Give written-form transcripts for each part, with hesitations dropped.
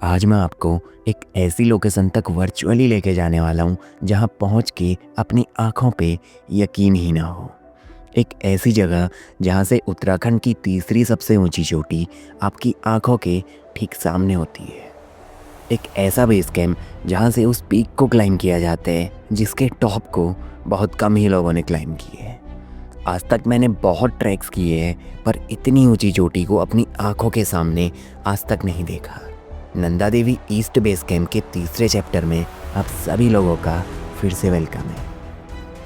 आज मैं आपको एक ऐसी लोकेशन तक वर्चुअली लेके जाने वाला हूँ जहाँ पहुँच के अपनी आँखों पे यकीन ही ना हो। एक ऐसी जगह जहाँ से उत्तराखंड की तीसरी सबसे ऊंची चोटी आपकी आँखों के ठीक सामने होती है। एक ऐसा बेस कैंप जहाँ से उस पीक को क्लाइम किया जाता है जिसके टॉप को बहुत कम ही लोगों ने क्लाइम किए है। आज तक मैंने बहुत ट्रैक्स किए हैं पर इतनी ऊंची चोटी को अपनी आँखों के सामने आज तक नहीं देखा। Nanda Devi east base camp के तीसरे चैप्टर में आप सभी लोगों का फिर से वेलकम है।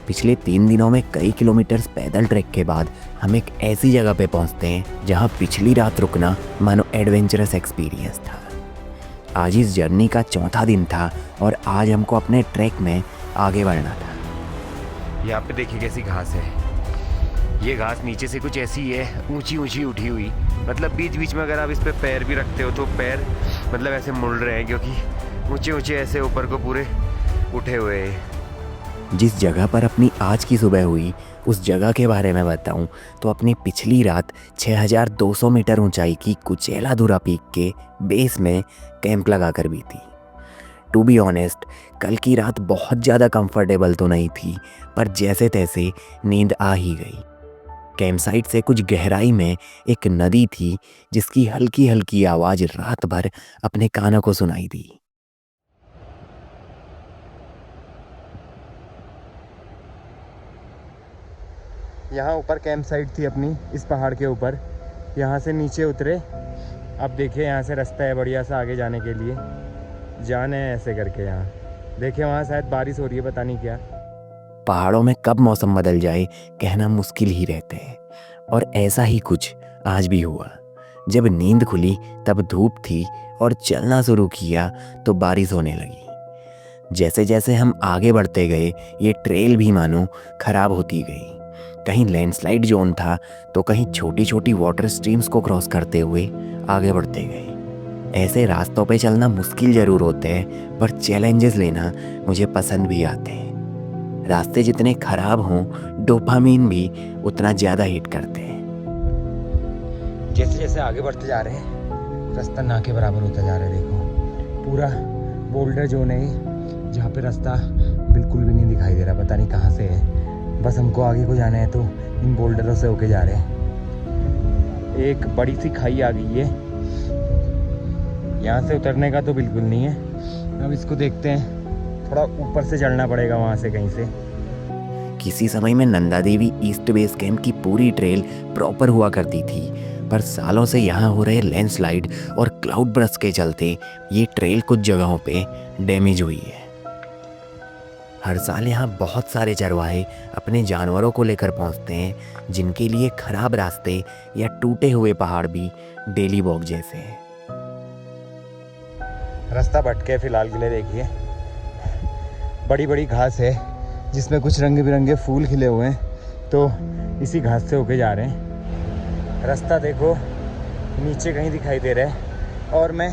पिछले 3 दिनों में कई किलोमीटर्स पैदल ट्रैक के बाद हम एक ऐसी जगह पे पहुंचते हैं जहां पिछली रात रुकना मानो एडवेंचरस एक्सपीरियंस था। आज इस जर्नी का चौथा दिन था और आज हमको अपने ट्रैक में आगे बढ़ना था। यहाँ पे देखिए कैसी घास है। ये घास नीचे से कुछ ऐसी है, ऊंची ऊंची उठी हुई। मतलब बीच बीच में अगर आप इस पे पैर भी रखते हो तो पैर मतलब ऐसे मुड़ रहे हैं क्योंकि ऊंचे ऊंचे ऐसे ऊपर को पूरे उठे हुए हैं। जिस जगह पर अपनी आज की सुबह हुई उस जगह के बारे में बताऊं तो अपनी पिछली रात 6200 मीटर ऊंचाई की कुचेलाधुरा पीक के बेस में कैंप लगा कर भी थी। टू बी ऑनेस्ट, कल की रात बहुत ज़्यादा कंफर्टेबल तो नहीं थी पर जैसे तैसे नींद आ ही गई। कैंप साइट से कुछ गहराई में एक नदी थी जिसकी हल्की हल्की आवाज़ रात भर अपने कानों को सुनाई दी। यहाँ ऊपर कैंप साइट थी अपनी, इस पहाड़ के ऊपर। यहाँ से नीचे उतरे। अब देखिए यहाँ से रास्ता है बढ़िया सा आगे जाने के लिए। जाने है ऐसे करके। यहाँ देखिए वहाँ शायद बारिश हो रही है, पता नहीं क्या। पहाड़ों में कब मौसम बदल जाए कहना मुश्किल ही रहते हैं और ऐसा ही कुछ आज भी हुआ। जब नींद खुली तब धूप थी और चलना शुरू किया तो बारिश होने लगी। जैसे जैसे हम आगे बढ़ते गए ये ट्रेल भी मानो खराब होती गई। कहीं लैंडस्लाइड जोन था तो कहीं छोटी छोटी वाटर स्ट्रीम्स को क्रॉस करते हुए आगे बढ़ते गए। ऐसे रास्तों पे चलना मुश्किल ज़रूर होते हैं पर चैलेंजेस लेना मुझे पसंद भी आते हैं। रास्ते जितने खराब हों डोपामीन भी उतना ज़्यादा हिट करते हैं। जैसे जैसे आगे बढ़ते जा रहे हैं रास्ता ना के बराबर होता जा रहा है। देखो पूरा बोल्डर जोन है ये, जहाँ पे रास्ता बिल्कुल भी नहीं दिखाई दे रहा, पता नहीं कहाँ से है। बस हमको आगे को जाना है तो इन बोल्डरों से होके जा रहे हैं। एक बड़ी सी खाई आ गई है, यहाँ से उतरने का तो बिल्कुल नहीं है। अब इसको देखते हैं, थोड़ा ऊपर से चढ़ना पड़ेगा वहाँ से कहीं से। किसी समय में Nanda Devi east base camp की पूरी ट्रेल प्रॉपर हुआ करती थी पर सालों से यहाँ हो रहे लैंडस्लाइड और क्लाउड बर्स्ट के चलते ये ट्रेल कुछ जगहों पे डैमेज हुई है। हर साल यहाँ बहुत सारे चरवाहे अपने जानवरों को लेकर पहुँचते हैं जिनके लिए खराब रास्ते या टूटे हुए पहाड़ भी डेली वॉक जैसे हैं। रास्ता भटके फिलहाल के लिए। देखिए बड़ी बड़ी घास है जिसमें कुछ रंग बिरंगे फूल खिले हुए हैं, तो इसी घास से होके जा रहे हैं। रास्ता देखो नीचे कहीं दिखाई दे रहा है और मैं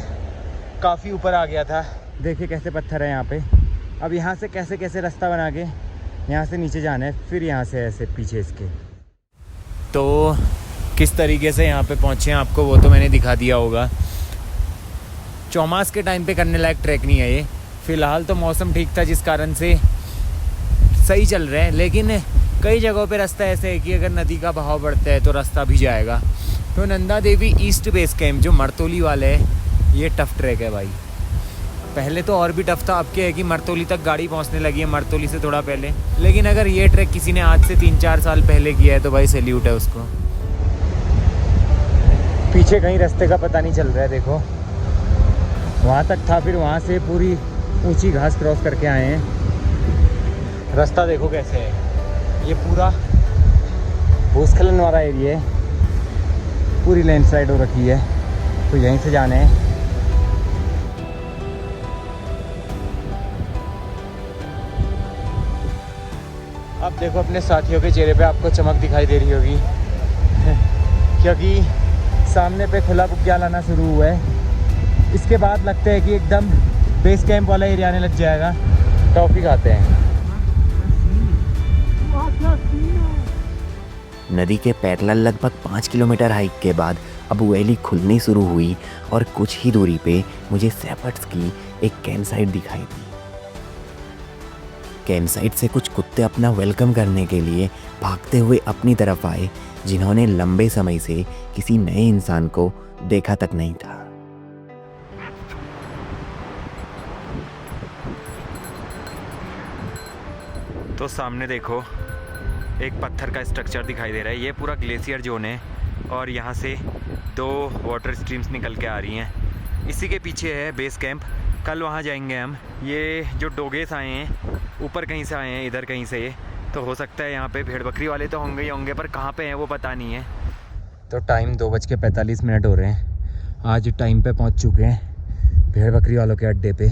काफ़ी ऊपर आ गया था। देखिए कैसे पत्थर है यहाँ पे। अब यहाँ से कैसे कैसे रास्ता बना के यहाँ से नीचे जाना है, फिर यहाँ से ऐसे पीछे इसके। तो किस तरीके से यहाँ पे पहुँचे हैं आपको वो तो मैंने दिखा दिया होगा। चौमास के टाइम पे करने लायक ट्रैक नहीं है ये। फ़िलहाल तो मौसम ठीक था जिस कारण से सही चल रहे हैं, लेकिन कई जगहों पे रास्ता ऐसे है कि अगर नदी का बहाव बढ़ता है तो रास्ता भी जाएगा। तो Nanda Devi east base camp जो मरतोली वाले है ये टफ़ ट्रैक है भाई। पहले तो और भी टफ़ था, अब क्या है कि मरतोली तक गाड़ी पहुंचने लगी है, मरतोली से थोड़ा पहले। लेकिन अगर ये ट्रैक किसी ने आज से 3-4 साल पहले किया है तो भाई सैल्यूट है उसको। पीछे कहीं रास्ते का पता नहीं चल रहा है। देखो वहाँ तक था, फिर वहाँ से पूरी ऊंची घास क्रॉस करके आए हैं। रास्ता देखो कैसे है, ये पूरा भूस्खलन वाला एरिया है, पूरी लैंडस्लाइड हो रखी है, तो यहीं से जाना है। अब देखो अपने साथियों के चेहरे पे आपको चमक दिखाई दे रही होगी क्योंकि सामने पे खुला बुग्याल आना शुरू हुआ है। इसके बाद लगता है कि एकदम बेस कैंप वाला एरिया आने लग जाएगा। टॉफी खाते हैं। नदी के पैरेलल लगभग 5 किलोमीटर हाइक के बाद अब वैली खुलनी शुरू हुई और कुछ ही दूरी पे मुझे शेपर्ड्स की एक कैंप साइट दिखाई दी। कैंप साइट से कुछ कुत्ते अपना वेलकम करने के लिए भागते हुए अपनी तरफ आए, जिन्होंने लंबे समय से किसी नए इंसान को देखा तक नहीं था। तो सामने देखो एक पत्थर का स्ट्रक्चर दिखाई दे रहा है। ये पूरा ग्लेशियर जोन है और यहाँ से 2 वाटर स्ट्रीम्स निकल के आ रही हैं। इसी के पीछे है बेस कैंप। कल वहाँ जाएंगे हम। ये जो डोगेस आए हैं ऊपर कहीं से आए हैं, इधर कहीं से, ये तो हो सकता है यहाँ पे भेड़ बकरी वाले तो होंगे ही होंगे, पर कहाँ पे हैं वो पता नहीं है। तो टाइम 2:45 हो रहे हैं। आज टाइम पे पहुँच चुके हैं भेड़ बकरी वालों के अड्डे पे।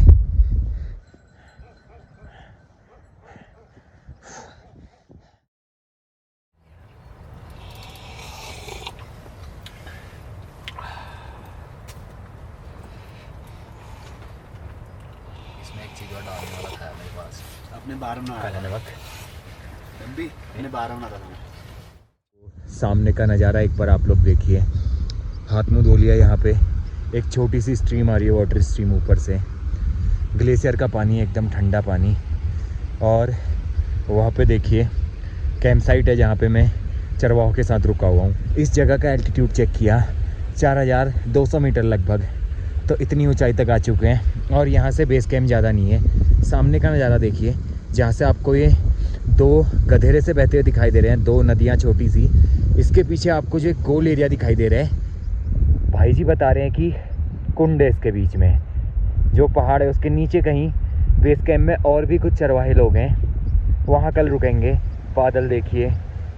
इसमें एक चीज़ और डालने वाला था मेरे पास। अपने बाहर में काला नमक। भी अपने बाहर में सामने का नज़ारा एक बार आप लोग देखिए। हाथ मुंह धो लिया। यहाँ पे एक छोटी सी स्ट्रीम आ रही है, वाटर स्ट्रीम ऊपर से। ग्लेशियर का पानी, एकदम ठंडा पानी। और वहाँ पे देखिए कैंप साइट है जहाँ पे मैं चरवाहों के साथ रुका हुआ हूँ। इस जगह का एल्टीट्यूड चेक किया, 4200 मीटर लगभग। तो इतनी ऊंचाई तक आ चुके हैं और यहाँ से बेस कैंप ज़्यादा नहीं है। सामने का नज़ारा देखिए, जहाँ से आपको ये 2 गधेरे से बहते हुए दिखाई दे रहे हैं, 2 नदियाँ छोटी सी। इसके पीछे आपको जो एक गोल एरिया दिखाई दे रहा है, भाई जी बता रहे हैं कि कुंड है इसके बीच में। जो पहाड़ है उसके नीचे कहीं बेस कैंप में और भी कुछ चरवाहे लोग हैं, वहाँ कल रुकेंगे। बादल देखिए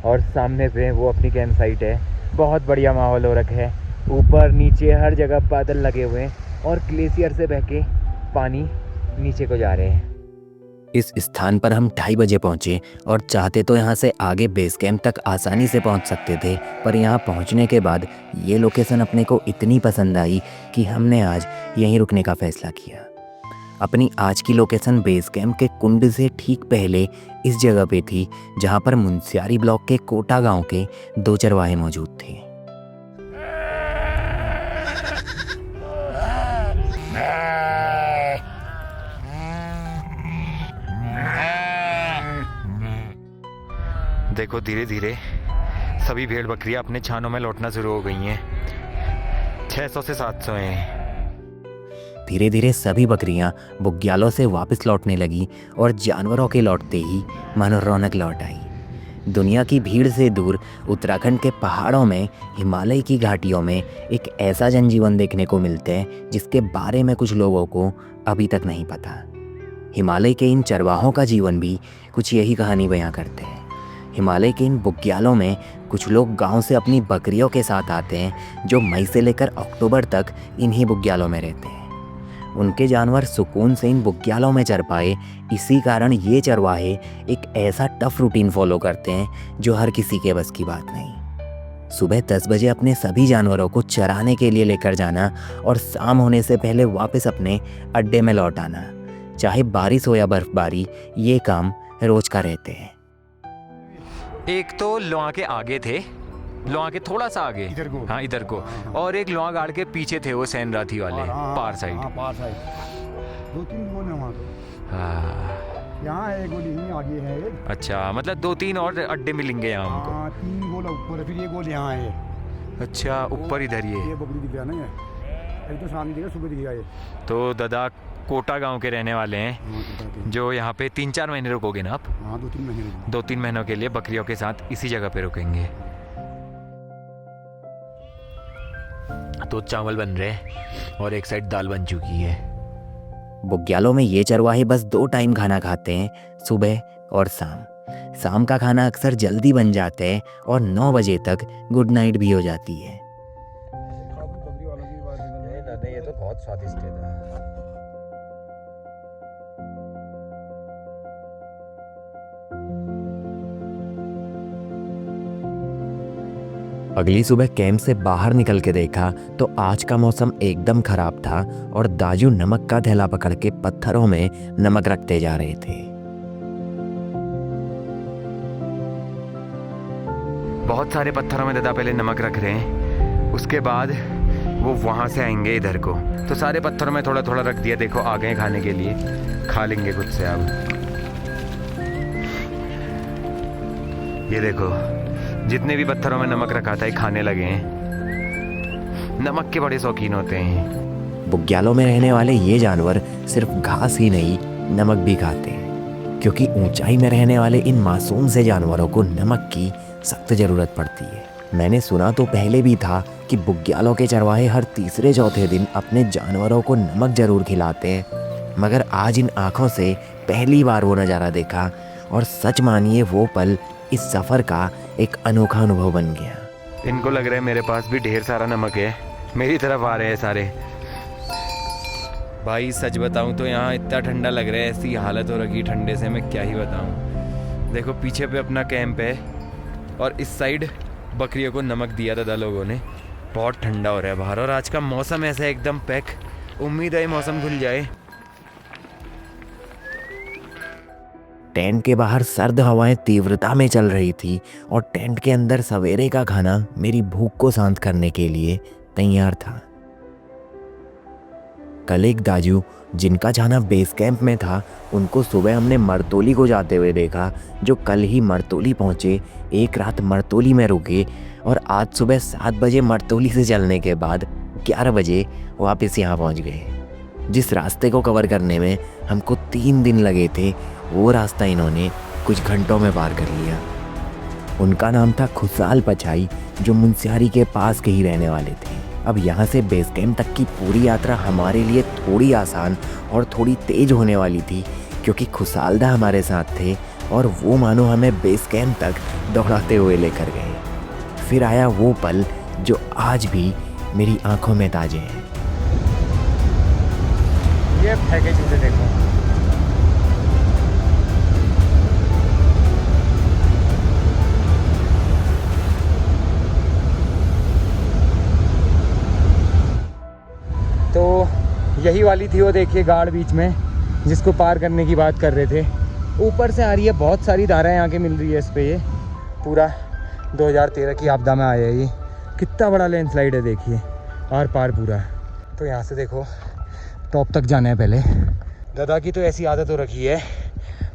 और सामने पे वो अपनी कैंप साइट है। बहुत बढ़िया माहौल हो रखा है। ऊपर नीचे हर जगह बादल लगे हुए हैं और ग्लेशियर से बह के पानी नीचे को जा रहे हैं। इस स्थान पर हम 2:30 बजे पहुंचे और चाहते तो यहाँ से आगे बेस कैंप तक आसानी से पहुंच सकते थे, पर यहाँ पहुंचने के बाद ये लोकेशन अपने को इतनी पसंद आई कि हमने आज यहीं रुकने का फैसला किया। अपनी आज की लोकेशन बेस कैंप के कुंड से ठीक पहले इस जगह पे थी, जहाँ पर मुनस्यारी ब्लॉक के कोटा गांव के 2 चरवाहे मौजूद थे। देखो धीरे धीरे सभी भेड़ बकरियां अपने छानों में लौटना शुरू हो गई हैं। 600 से 700 हैं। धीरे धीरे सभी बकरियां बुग्यालों से वापस लौटने लगी और जानवरों के लौटते ही मानो रौनक लौट आई। दुनिया की भीड़ से दूर उत्तराखंड के पहाड़ों में, हिमालय की घाटियों में एक ऐसा जनजीवन देखने को मिलता है जिसके बारे में कुछ लोगों को अभी तक नहीं पता। हिमालय के इन चरवाहों का जीवन भी कुछ यही कहानी बयां करते हैं। हिमालय के इन बुग्यालों में कुछ लोग गांव से अपनी बकरियों के साथ आते हैं, जो मई से लेकर अक्टूबर तक इन्हीं बुग्यालों में रहते हैं। उनके जानवर सुकून से इन बुग्यालों में चर पाए, इसी कारण ये चरवाहे एक ऐसा टफ रूटीन फॉलो करते हैं जो हर किसी के बस की बात नहीं। सुबह 10 बजे अपने सभी जानवरों को चराने के लिए लेकर जाना और शाम होने से पहले वापस अपने अड्डे में लौट आना। चाहे बारिश हो या बर्फबारी, ये काम रोज का रहते हैं। एक तो लोआ के आगे थे, लोआ के थोड़ा सा आगे, इधर को। हाँ इधर को, और एक लोआ गाड़ के पीछे थे वो सैनराथी वाले, पार साइड। पार साइड 2-3 गोल है वहाँ तो। हाँ यहाँ एक गोली ही आगे है एक। अच्छा, मतलब 2-3 और अड्डे मिलेंगे यहाँ हमको। हाँ 3 गोल ऊपर है, फिर ये गोल यहाँ है। अच्छा, ऊपर इधर ये बकरी दिख रहा ना, ये एक तो सामने दिखा, सुबह दिख रहा है। तो दादा कोटा गांव के रहने वाले हैं, हाँ तो जो यहाँ पे 3-4 महीने रुकोगे ना आप? हाँ 2-3 महीने रुको। 2-3 महीनों के लिए बकरियों के साथ इसी जगह पे रुकेंगे। तो चावल बन रहे हैं और एक साइड दाल बन चुकी है। बुग्यालों में ये चरवाहे बस 2 टाइम खाना खाते हैं, सुबह और शाम। शाम का खाना अक्सर जल्दी बन जाता है और 9 बजे तक गुड नाइट भी हो जाती है। बकरी वालों की बात नहीं, ये तो बहुत स्वादिष्ट है। अगली सुबह कैंप से बाहर निकल के देखा तो आज का मौसम एकदम खराब था और दाजू नमक का थैला पकड़ के पत्थरों में नमक रखते जा रहे थे। बहुत सारे पत्थरों में दादा पहले नमक रख रहे हैं, उसके बाद वो वहाँ से आएंगे इधर को। तो सारे पत्थरों में थोड़ा थोड़ा रख दिया, देखो आ गए खाने के लिए, खा लेंगे खुद से अब। ये देखो जितने भी पत्थरों में नमक रखा था ये खाने लगे हैं। नमक के बड़े शौकीन होते हैं। बुग्यालों में रहने वाले ये जानवर सिर्फ घास ही नहीं नमक भी खाते हैं, क्योंकि ऊंचाई में रहने वाले इन मासूम से जानवरों को नमक की सख्त ज़रूरत पड़ती है। मैंने सुना तो पहले भी था कि बुग्यालों के चरवाहे हर तीसरे चौथे दिन अपने जानवरों को नमक ज़रूर खिलाते हैं, मगर आज इन आँखों से पहली बार वो नज़ारा देखा और सच मानिए वो पल इस सफ़र का एक अनोखा अनुभव बन गया। इनको लग रहा है मेरे पास भी ढेर सारा नमक है, मेरी तरफ आ रहे हैं सारे। भाई सच बताऊं तो यहाँ इतना ठंडा लग रहा है, ऐसी हालत हो रखी ठंडे से, मैं क्या ही बताऊं। देखो पीछे पे अपना कैंप है और इस साइड बकरियों को नमक दिया था लोगों ने। बहुत ठंडा हो रहा है बाहर और आज का मौसम ऐसा है एकदम पैक। उम्मीद है मौसम खुल जाए। टेंट के बाहर सर्द हवाएं तीव्रता में चल रही थी और टेंट के अंदर सवेरे का खाना मेरी भूख को शांत करने के लिए तैयार था। कल एक दाजू जिनका जाना बेस कैंप में था, उनको सुबह हमने मरतोली को जाते हुए देखा, जो कल ही मरतोली पहुंचे, एक रात मरतोली में रुके और आज सुबह 7 बजे मरतोली से चलने के बाद 11 बजे वापस यहाँ पहुंच गए। जिस रास्ते को कवर करने में हमको 3 दिन लगे थे, वो रास्ता इन्होंने कुछ घंटों में पार कर लिया। उनका नाम था खुशाल पचाई, जो मुंसियारी के पास के ही रहने वाले थे। अब यहाँ से बेस कैंप तक की पूरी यात्रा हमारे लिए थोड़ी आसान और थोड़ी तेज होने वाली थी, क्योंकि खुशालदा हमारे साथ थे और वो मानो हमें बेस कैंप तक दौड़ाते हुए लेकर गए। फिर आया वो पल जो आज भी मेरी आंखों में ताजे हैं। ये फेंके जूते देखो। तो यही वाली थी वो, देखिए गाड़ बीच में, जिसको पार करने की बात कर रहे थे। ऊपर से आ रही है, बहुत सारी धाराएं आके मिल रही है इस पे। ये पूरा 2013 की आपदा में आया है। ये कितना बड़ा लैंडस्लाइड है देखिए, आर पार पूरा। तो यहाँ से देखो टॉप तक जाना है पहले। दादा की तो ऐसी आदत हो रखी है,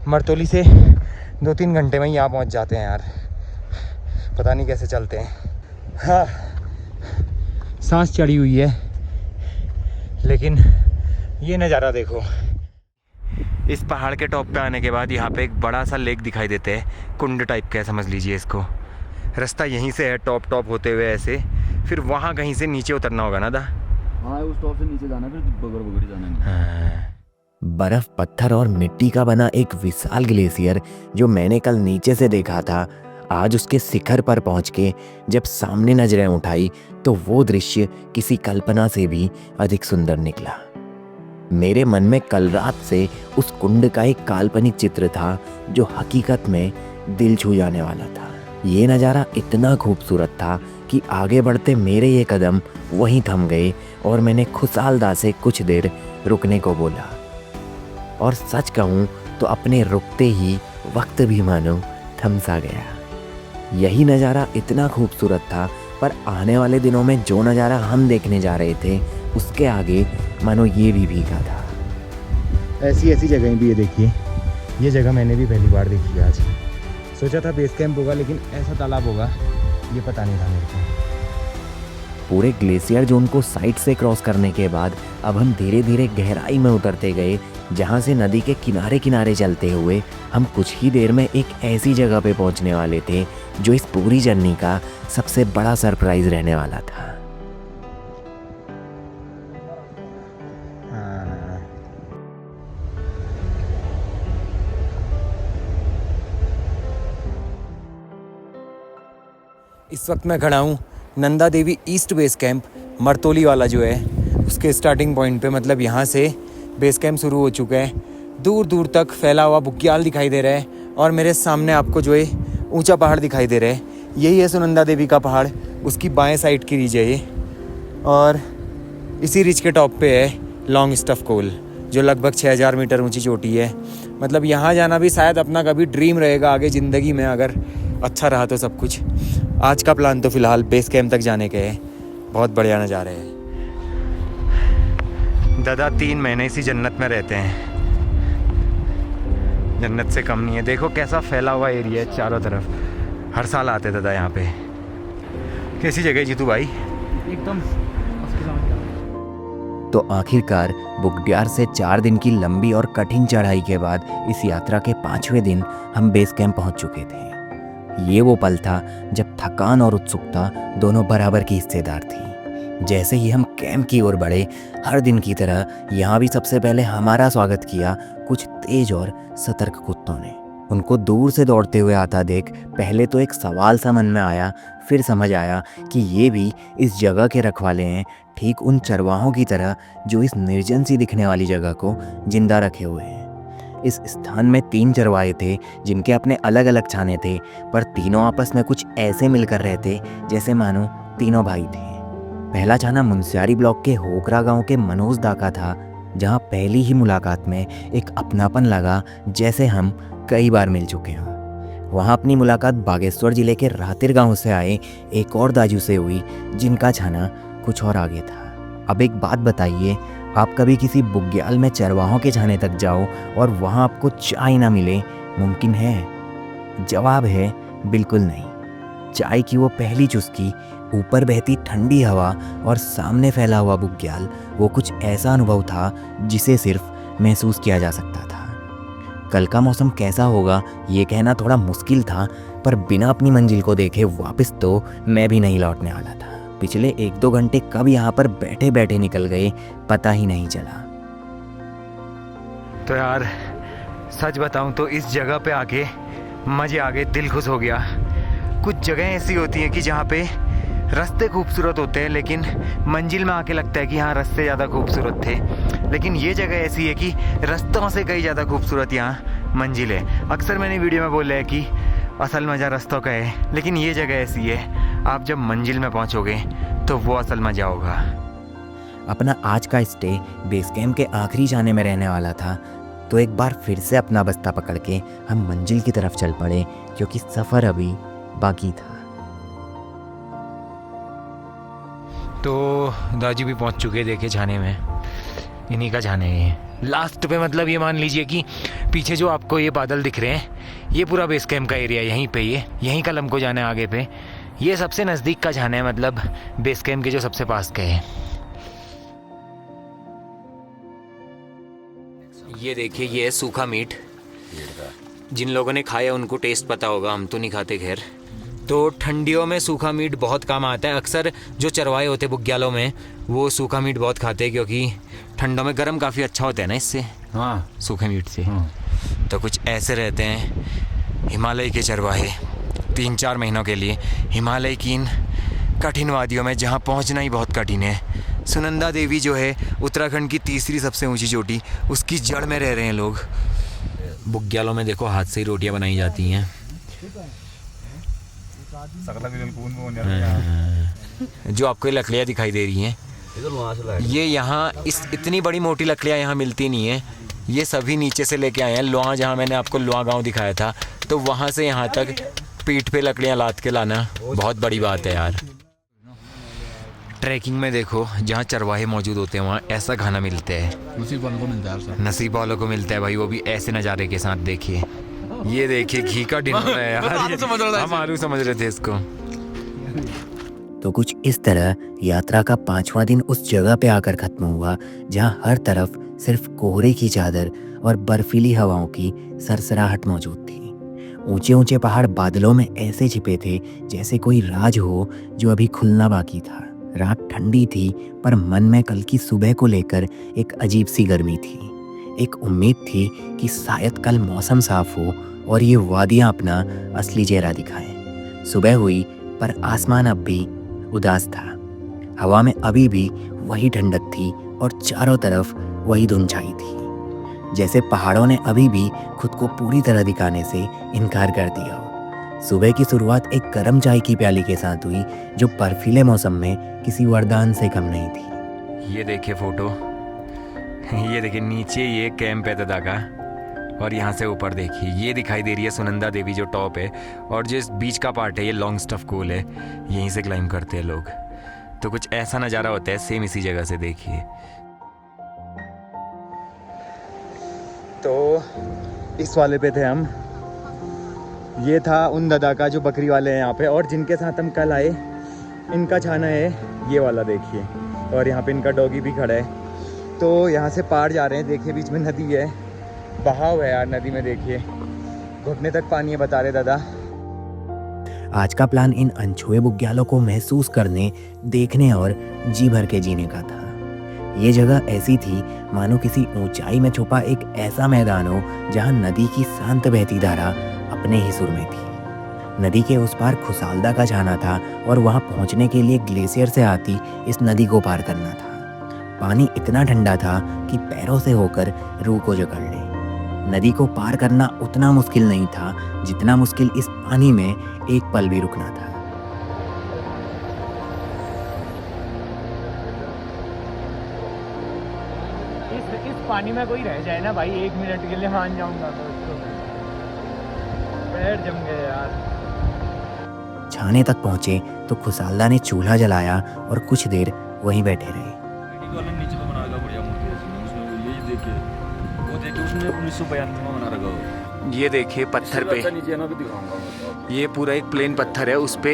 मरतोली से 2-3 घंटे में यहाँ पहुँच जाते हैं यार, पता नहीं कैसे चलते हैं। हाँ सांस चढ़ी हुई है, लेकिन ये नज़ारा देखो। इस पहाड़ के टॉप पे आने के बाद यहाँ पे एक बड़ा सा लेक दिखाई देता है, कुंड टाइप का समझ लीजिए इसको। रास्ता यहीं से है टॉप होते हुए ऐसे, फिर वहाँ कहीं से नीचे उतरना होगा ना दा? हाँ उस टॉप से नीचे जाना, फिर बगड़ जाना है। हाँ। बर्फ, पत्थर और मिट्टी का बना एक विशाल ग्लेशियर जो मैंने कल नीचे से देखा था, आज उसके शिखर पर पहुंच के जब सामने नजरें उठाई तो वो दृश्य किसी कल्पना से भी अधिक सुंदर निकला। मेरे मन में कल रात से उस कुंड का एक काल्पनिक चित्र था जो हकीकत में दिल छू जाने वाला था। ये नज़ारा इतना खूबसूरत था कि आगे बढ़ते मेरे ये कदम वहीं थम गए और मैंने खुशालदा से कुछ देर रुकने को बोला। और सच कहूँ तो अपने रुकते ही वक्त भी मानो थम सा गया। यही नज़ारा इतना खूबसूरत था, पर आने वाले दिनों में जो नज़ारा हम देखने जा रहे थे उसके आगे मानो ये भी भीगा था। ऐसी जगहें भी है देखिए। ये जगह मैंने भी पहली बार देखी है आज। सोचा था बेस कैंप होगा, लेकिन ऐसा तालाब होगा ये पता नहीं था मेरे को। पूरे ग्लेशियर जोन को साइड से क्रॉस करने के बाद अब हम धीरे धीरे गहराई में उतरते गए, जहाँ से नदी के किनारे किनारे चलते हुए हम कुछ ही देर में एक ऐसी जगह पे पहुँचने वाले थे जो इस पूरी जर्नी का सबसे बड़ा सरप्राइज रहने वाला था। इस वक्त मैं खड़ा हूँ Nanda Devi east base camp, Martoli वाला जो है उसके स्टार्टिंग पॉइंट पे। मतलब यहाँ से बेस कैंप शुरू हो चुका है, दूर दूर तक फैला हुआ बुग्याल दिखाई दे रहा है और मेरे सामने आपको जो है ऊंचा पहाड़ दिखाई दे रहा है। यही है सुनंदा देवी का पहाड़, उसकी बाएं साइड की रिज है ये। और इसी रिज के टॉप पे है लॉन्ग स्टफ कोल, जो लगभग 6000 मीटर ऊंची चोटी है। मतलब यहाँ जाना भी शायद अपना कभी ड्रीम रहेगा आगे ज़िंदगी में, अगर अच्छा रहा तो सब कुछ। आज का प्लान तो फ़िलहाल बेस कैंप तक जाने का है, बहुत बढ़िया नज़ारे हैं। दादा 3 महीने इसी जन्नत में रहते हैं, जन्नत से कम नहीं है। देखो कैसा फैला हुआ एरिया है चारों तरफ। हर साल आते दादा यहाँ पे। कैसी जगह है जीतू भाई? एकदम तो आखिरकार बुग्याल से 4 दिन की लंबी और कठिन चढ़ाई के बाद इस यात्रा के 5वें दिन हम बेस कैंप पहुंच चुके थे। ये वो पल था जब थकान और उत्सुकता दोनों बराबर की हिस्सेदार थी। जैसे ही हम कैंप की ओर बढ़े, हर दिन की तरह यहाँ भी सबसे पहले हमारा स्वागत किया कुछ तेज और सतर्क कुत्तों ने। उनको दूर से दौड़ते हुए आता देख पहले तो एक सवाल सा मन में आया, फिर समझ आया कि ये भी इस जगह के रखवाले हैं, ठीक उन चरवाहों की तरह जो इस निर्जन सी दिखने वाली जगह को जिंदा रखे हुए हैं। इस स्थान में 3 चरवाहे थे जिनके अपने अलग अलग छाने थे, पर तीनों आपस में कुछ ऐसे मिलकर रहते जैसे मानो तीनों भाई थे। पहला छाना मुनस्यारी ब्लॉक के होकरा गांव के मनोज दा का था, जहां पहली ही मुलाकात में एक अपनापन लगा, जैसे हम कई बार मिल चुके हों। वहाँ अपनी मुलाकात बागेश्वर जिले के रातिर गांव से आए एक और दाजू से हुई, जिनका छाना कुछ और आगे था। अब एक बात बताइए, आप कभी किसी बुग्याल में चरवाहों के छाने तक जाओ और वहाँ आपको चाय ना मिले, मुमकिन है? जवाब है बिल्कुल नहीं। चाय की वो पहली चुस्की, ऊपर बहती ठंडी हवा और सामने फैला हुआ बुग्याल, वो कुछ ऐसा अनुभव था जिसे सिर्फ महसूस किया जा सकता था। कल का मौसम कैसा होगा ये कहना थोड़ा मुश्किल था, पर बिना अपनी मंजिल को देखे वापस तो मैं भी नहीं लौटने वाला था। पिछले 1-2 घंटे कब यहाँ पर बैठे बैठे निकल गए पता ही नहीं चला। तो यार सच बताऊं तो इस जगह पे आके मज़े आ गए, दिल खुश हो गया। कुछ जगह ऐसी होती हैं कि जहाँ पे रास्ते खूबसूरत होते हैं, लेकिन मंजिल में आके लगता है कि हाँ रास्ते ज़्यादा खूबसूरत थे। लेकिन ये जगह ऐसी है कि रास्तों से कहीं ज़्यादा खूबसूरत यहाँ मंजिल है। अक्सर मैंने वीडियो में बोला है कि असल मज़ा रास्तों का है, लेकिन ये जगह ऐसी है, आप जब मंजिल में पहुँचोगे तो वो असल मज़ा होगा। अपना आज का स्टे बेस कैंप के आखिरी जाने में रहने वाला था, तो एक बार फिर से अपना बस्ता पकड़ के हम मंजिल की तरफ चल पड़े, क्योंकि सफ़र अभी बाकी था। तो दाजू भी पहुंच चुके, देखे छाने में, इन्हीं का छाने है लास्ट पे। मतलब ये मान लीजिए कि पीछे जो आपको ये बादल दिख रहे हैं, ये पूरा बेस कैंप का एरिया यहीं पे, यहीं का लम्को जाना है आगे पे। ये सबसे नज़दीक का छाना है, मतलब बेस कैंप के जो सबसे पास का है। ये देखिए, ये है सूखा मीट। जिन लोगों ने खाया उनको टेस्ट पता होगा, हम तो नहीं खाते खैर। तो ठंडियों में सूखा मीट बहुत काम आता है। अक्सर जो चरवाहे होते हैं बुग्यालों में, वो सूखा मीट बहुत खाते हैं, क्योंकि ठंडों में गर्म काफ़ी अच्छा होता है ना इससे, हाँ सूखे मीट से। तो कुछ ऐसे रहते हैं हिमालय के चरवाहे, 3-4 महीनों के लिए हिमालय की इन कठिन वादियों में, जहाँ पहुँचना ही बहुत कठिन है। सुनंदा देवी जो है उत्तराखंड की तीसरी सबसे ऊंची चोटी, उसकी जड़ में रह रहे हैं लोग। बुग्यालों में देखो हाथ से ही रोटियां बनाई जाती हैं। जो आपको ये लकड़ियाँ दिखाई दे रही हैं, ये यहाँ इस इतनी बड़ी मोटी लकड़ियाँ यहाँ मिलती नहीं है। ये सभी नीचे से लेके आए हैं। लोहा, जहाँ मैंने आपको लोहा गांव दिखाया था, तो वहाँ से यहाँ तक पीठ पे लकड़ियाँ लाद के लाना बहुत बड़ी बात है यार। ट्रैकिंग में देखो, जहाँ चरवाहे मौजूद होते हैं वहाँ ऐसा खाना मिलता है, नसीब वालों को मिलता है। नसीब वालों को मिलता है भाई, वो भी ऐसे नज़ारे के साथ। देखिए, ये देखिए घी का डिनर है यार। हम आलू समझ रहे थे इसको। तो कुछ इस तरह यात्रा का 5वां दिन उस जगह पे आकर खत्म हुआ, जहाँ हर तरफ सिर्फ कोहरे की चादर और बर्फीली हवाओं की सरसराहट मौजूद थी। ऊंचे ऊंचे पहाड़ बादलों में ऐसे छिपे थे जैसे कोई राज हो जो अभी खुलना बाकी था। रात ठंडी थी, पर मन में कल की सुबह को लेकर एक अजीब सी गर्मी थी। एक उम्मीद थी कि शायद कल मौसम साफ हो और ये वादियाँ अपना असली चेहरा दिखाएं। सुबह हुई, पर आसमान अब भी उदास था। हवा में अभी भी वही ठंडक थी और चारों तरफ वही धुंध छाई थी, जैसे पहाड़ों ने अभी भी खुद को पूरी तरह दिखाने से इनकार कर दिया हो। सुबह की शुरुआत एक गर्म चाय की प्याली के साथ हुई, जो बर्फीले मौसम में किसी वरदान से कम नहीं थी। ये देखिए फोटो, ये देखिए नीचे ये कैंप है दादा का, और यहाँ से ऊपर देखिए ये दिखाई दे रही है सुनंदा देवी जो टॉप है, और जो इस बीच का पार्ट है ये लॉन्ग स्टफ कोल है, यहीं से क्लाइंब करते हैं लोग। तो कुछ ऐसा नज़ारा होता है सेम इसी जगह से, देखिए। तो इस वाले पे थे हम। ये था उन दादा का जो बकरी वाले हैं यहाँ पे, और जिनके साथ हम कल आए इनका छाना है ये वाला, देखिए। और यहाँ पे इनका डॉगी भी खड़ा है। तो यहाँ से पार जा रहे हैं, देखिए बीच में नदी है, बहाव है यार नदी में, देखिए घुटने तक पानी है, बता रहे दादा। आज का प्लान इन अनछुए बुग्यालों को महसूस करने, देखने और जी भर के जीने का था। ये जगह ऐसी थी मानो किसी ऊंचाई में छुपा एक ऐसा मैदान हो जहां नदी की शांत बहती धारा अपने ही सुर में थी। नदी के उस पार खुसालदा का छाना था और वहां पहुंचने के लिए ग्लेशियर से आती इस नदी को पार करना था। पानी इतना ठंडा था कि पैरों से होकर रूह को जकड़ ले। नदी को पार करना उतना मुश्किल नहीं था जितना मुश्किल इस पानी में एक पल भी रुकना था। इस पानी में कोई रह जाए ना भाई 1 मिनट के लिए, मान जाऊंगा मैं उसको। पैर जम गए यार। छाने तक पहुंचे तो खुसालदा ने चूल्हा जलाया और कुछ देर वहीं बैठे रहे। नीचे तो बना लगा बढ़िया मूर्ति है उसमें, यही देखिए वो देखिए उसने 1992 में बना रखा। ये देखिए पत्थर पे, नीचे ना भी दिखाऊंगा। ये पूरा एक प्लेन पत्थर है, उस पे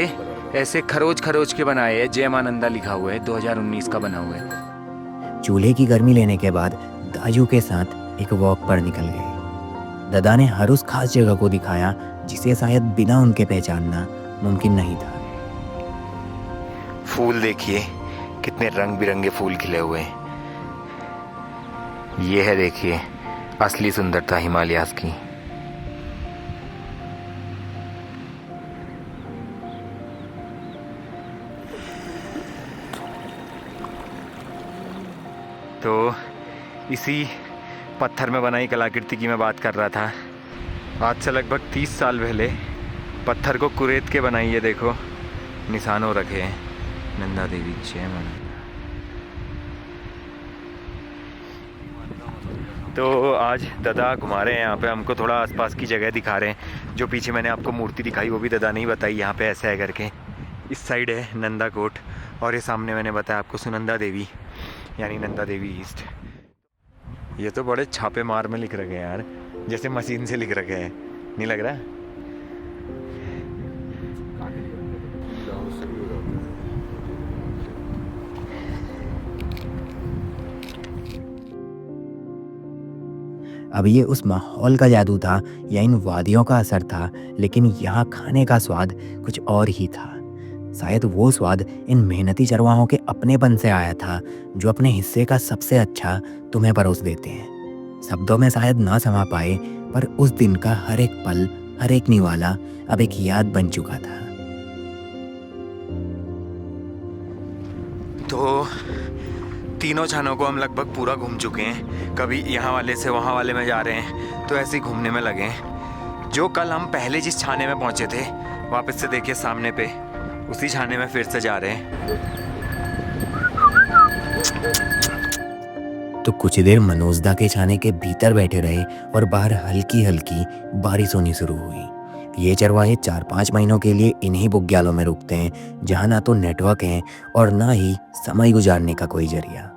ऐसे खरोच खरोच के बनाए है, जयमानंदा लिखा हुआ है, 2019 का बना हुआ है। चूल्हे की गर्मी लेने के बाद दाजू के साथ एक वॉक पर निकल गए। दादा ने हर उस खास जगह को दिखाया जिसे शायद बिना उनके पहचानना मुमकिन नहीं था। फूल देखिए कितने रंग बिरंगे फूल खिले हुए हैं। ये है देखिए असली सुंदरता हिमालयास की। तो इसी पत्थर में बनाई कलाकृति की मैं बात कर रहा था। आज से लगभग 30 साल पहले पत्थर को कुरेद के बनाई है, देखो निशान हो रखे हैं। नंदा देवी जय मां। तो आज दादा घुमा रहे हैं यहाँ पे, हमको थोड़ा आसपास की जगह दिखा रहे हैं। जो पीछे मैंने आपको मूर्ति दिखाई वो भी दादा नहीं बताई, यहाँ पे ऐसा है करके। इस साइड है नंदा कोट और ये सामने मैंने बताया आपको सुनंदा देवी, यानी नंदा देवी ईस्ट। ये तो बड़े छापे मार में लिख रखे हैं यार, जैसे मशीन से लिख रखे हैं, नहीं लग रहा? अब ये उस माहौल का जादू था या इन वादियों का असर था, लेकिन यहाँ खाने का स्वाद कुछ और ही था। शायद वो स्वाद इन मेहनती चरवाहों के अपनेपन से आया था जो अपने हिस्से का सबसे अच्छा तुम्हें परोस देते हैं। शब्दों में शायद ना समा पाए, पर उस दिन का हर एक पल, हर एक निवाला अब एक याद बन चुका था। तो तीनों छानों को हम लगभग पूरा घूम चुके हैं। कभी यहाँ वाले से वहाँ वाले में जा रहे हैं, तो ऐसे ही घूमने में लगे हैं। जो कल हम पहले जिस छाने में पहुँचे थे, वापस से देखिए सामने पे उसी छाने में फिर से जा रहे हैं। तो कुछ देर मनोजदा के छाने के भीतर बैठे रहे और बाहर हल्की हल्की बारिश होनी शुरू हुई। ये चरवाहे 4-5 महीनों के लिए इन्हीं बुग्यालों में रुकते हैं जहाँ ना तो नेटवर्क है और ना ही समय गुजारने का कोई जरिया।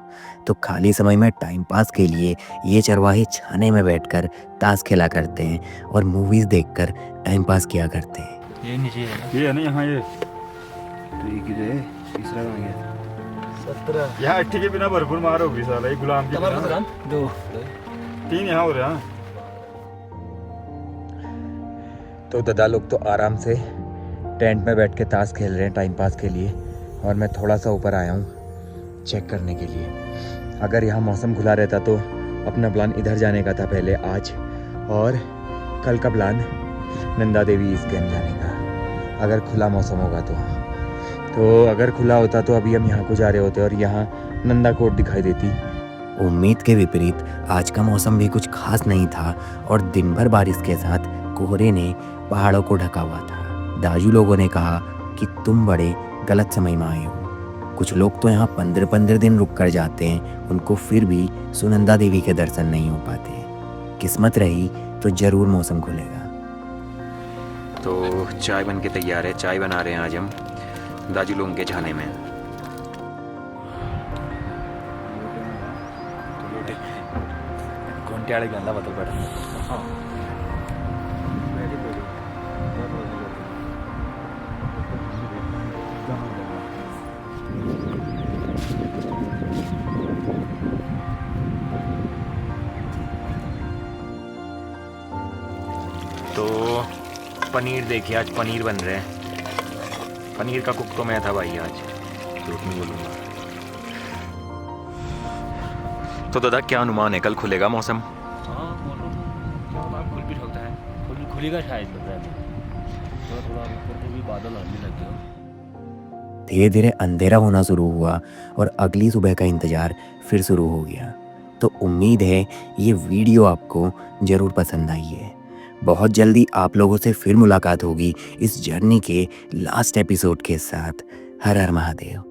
तो खाली समय में टाइम पास के लिए ये चरवाहे छाने में बैठकर ताश खेला करते हैं और मूवीज देखकर टाइम पास किया करते हैं। ये नीचे है, ये है ना यहाँ, ये तीसरा बन गया। 17 यहाँ 8 के बिना भरपूर मार होगी साला, एक गुलाम के बिना 2 3 यहाँ हो रहा है। तो दादा लोग तो आराम से टेंट में बैठ के ताश खेल रहे हैं टाइम पास के लिए, और मैं थोड़ा सा ऊपर आया हूँ चेक करने के लिए। अगर यहाँ मौसम खुला रहता तो अपना प्लान इधर जाने का था पहले आज, और कल का plan Nanda Devi east camp जाने का, अगर खुला मौसम होगा तो अगर खुला होता तो अभी हम यहाँ को जा रहे होते और यहाँ नंदा कोट दिखाई देती। उम्मीद के विपरीत आज का मौसम भी कुछ खास नहीं था और दिन भर बारिश के साथ कोहरे ने पहाड़ों को ढका हुआ था। दाजू लोगों ने कहा कि तुम बड़े गलत समय में आए हो। कुछ लोग तो यहाँ 15-15 दिन रुक कर जाते हैं, उनको फिर भी सुनंदा देवी के दर्शन नहीं हो पाते। किस्मत रही तो जरूर मौसम खुलेगा। तो चाय बन के तैयार है, चाय बना रहे हैं आज हम दाजू लोगों के छाने में। इंटियाड़े गंदा बता पड़ा हाँ वेरी वेरी तो पनीर देखिए, आज पनीर बन रहे हैं। पनीर का कुक तो मैं था भाई आज, झूठ नहीं बोलूँगा। तो दादा क्या अनुमान है, कल खुलेगा मौसम? हाँ खुल भी सकता है, खुलेगा शायद लग रहा है। थोड़ा थोड़ा ऊपर से भी बादल आने लग गया। धीरे धीरे अंधेरा होना शुरू हुआ और अगली सुबह का इंतज़ार फिर शुरू हो गया। तो उम्मीद है ये वीडियो आपको ज़रूर पसंद आई है। बहुत जल्दी आप लोगों से फिर मुलाकात होगी इस जर्नी के लास्ट एपिसोड के साथ। हर हर महादेव।